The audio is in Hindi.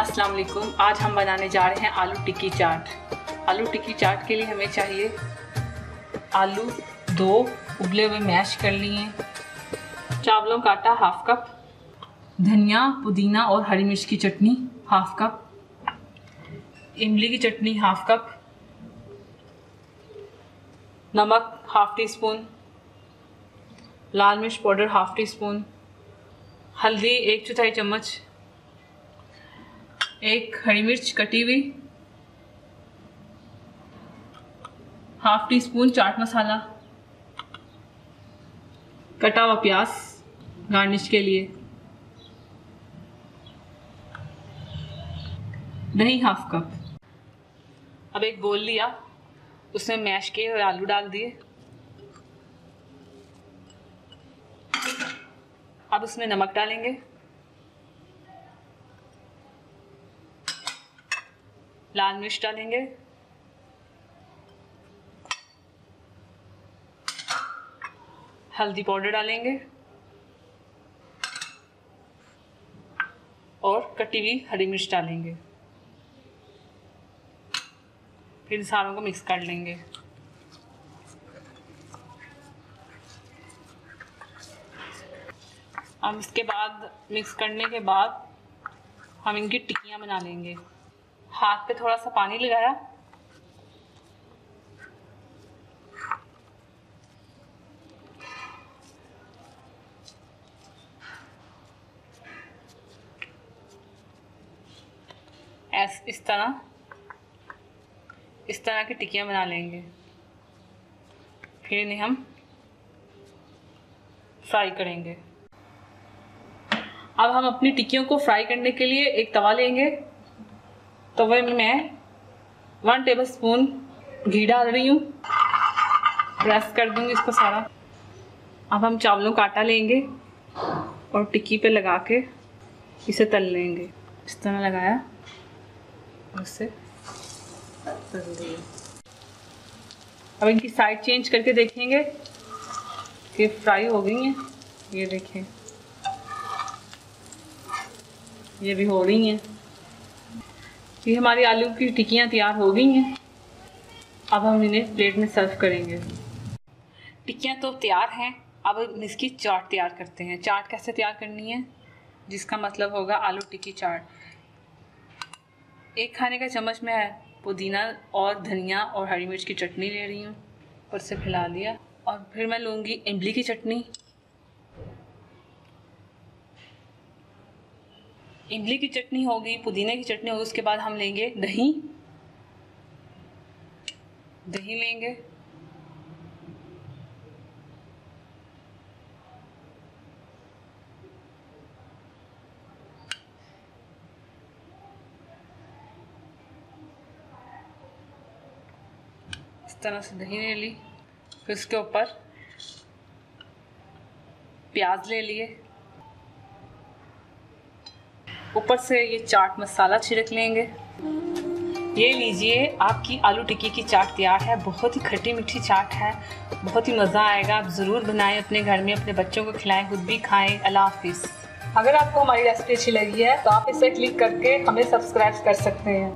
अस्सलाम वालेकुम। आज हम बनाने जा रहे हैं आलू टिक्की चाट। आलू टिक्की चाट के लिए हमें चाहिए आलू 2 उबले हुए मैश कर लिए, चावलों का आटा हाफ कप, धनिया पुदीना और हरी मिर्च की चटनी हाफ कप, इमली की चटनी हाफ कप, नमक हाफ टी स्पून, लाल मिर्च पाउडर हाफ टी स्पून, हल्दी 1/4 चम्मच, एक हरी मिर्च कटी हुई, half tea spoon chaat masala, कटा हुआ प्याज गार्निश के लिए, दही हाफ कप। अब एक बोल लिया, उसमें मैश किए हुए आलू डाल दिए। अब उसमें नमक डालेंगे, लाल मिर्च डालेंगे, हल्दी पाउडर डालेंगे और कटी हुई हरी मिर्च डालेंगे। फिर सारों को मिक्स कर लेंगे। अब इसके बाद मिक्स करने के बाद हम इनकी टिक्कियाँ बना लेंगे। हाथ पे थोड़ा सा पानी लगाया, इस तरह की टिक्कियाँ बना लेंगे। फिर इन्हें हम फ्राई करेंगे। अब हम अपनी टिक्कियों को फ्राई करने के लिए एक तवा लेंगे। तवे में मैं 1 टेबलस्पून घी डाल रही हूँ, प्रेस कर दूंगी इसको सारा। अब हम चावलों का आटा लेंगे और टिक्की पे लगा के इसे तल लेंगे। इस तरह लगाया और इसे तल दिया। अब इनकी साइड चेंज करके देखेंगे कि फ्राई हो गई हैं। ये देखें, ये भी हो रही हैं। ये हमारी आलू की टिक्कियाँ तैयार हो गई हैं। अब हम इन्हें प्लेट में सर्व करेंगे। टिक्कियाँ तो तैयार हैं, अब हम इसकी चाट तैयार करते हैं। चाट कैसे तैयार करनी है, जिसका मतलब होगा आलू टिक्की चाट। 1 खाने का चम्मच मैं पुदीना और धनिया और हरी मिर्च की चटनी ले रही हूँ, ऊपर से फैला दिया। और फिर मैं लूँगी इमली की चटनी। इमली की चटनी होगी, पुदीने की चटनी होगी। उसके बाद हम लेंगे दही लेंगे, इस तरह से दही ले ली। फिर उसके ऊपर प्याज ले लिए, ऊपर से ये चाट मसाला छिड़क लेंगे। ये लीजिए, आपकी आलू टिक्की की चाट तैयार है। बहुत ही खट्टी मीठी चाट है, बहुत ही मज़ा आएगा। आप ज़रूर बनाएं अपने घर में, अपने बच्चों को खिलाएं, खुद भी खाएं। अल्लाह हाफिज़। अगर आपको हमारी रेसिपी अच्छी लगी है तो आप इसे क्लिक करके हमें सब्सक्राइब कर सकते हैं।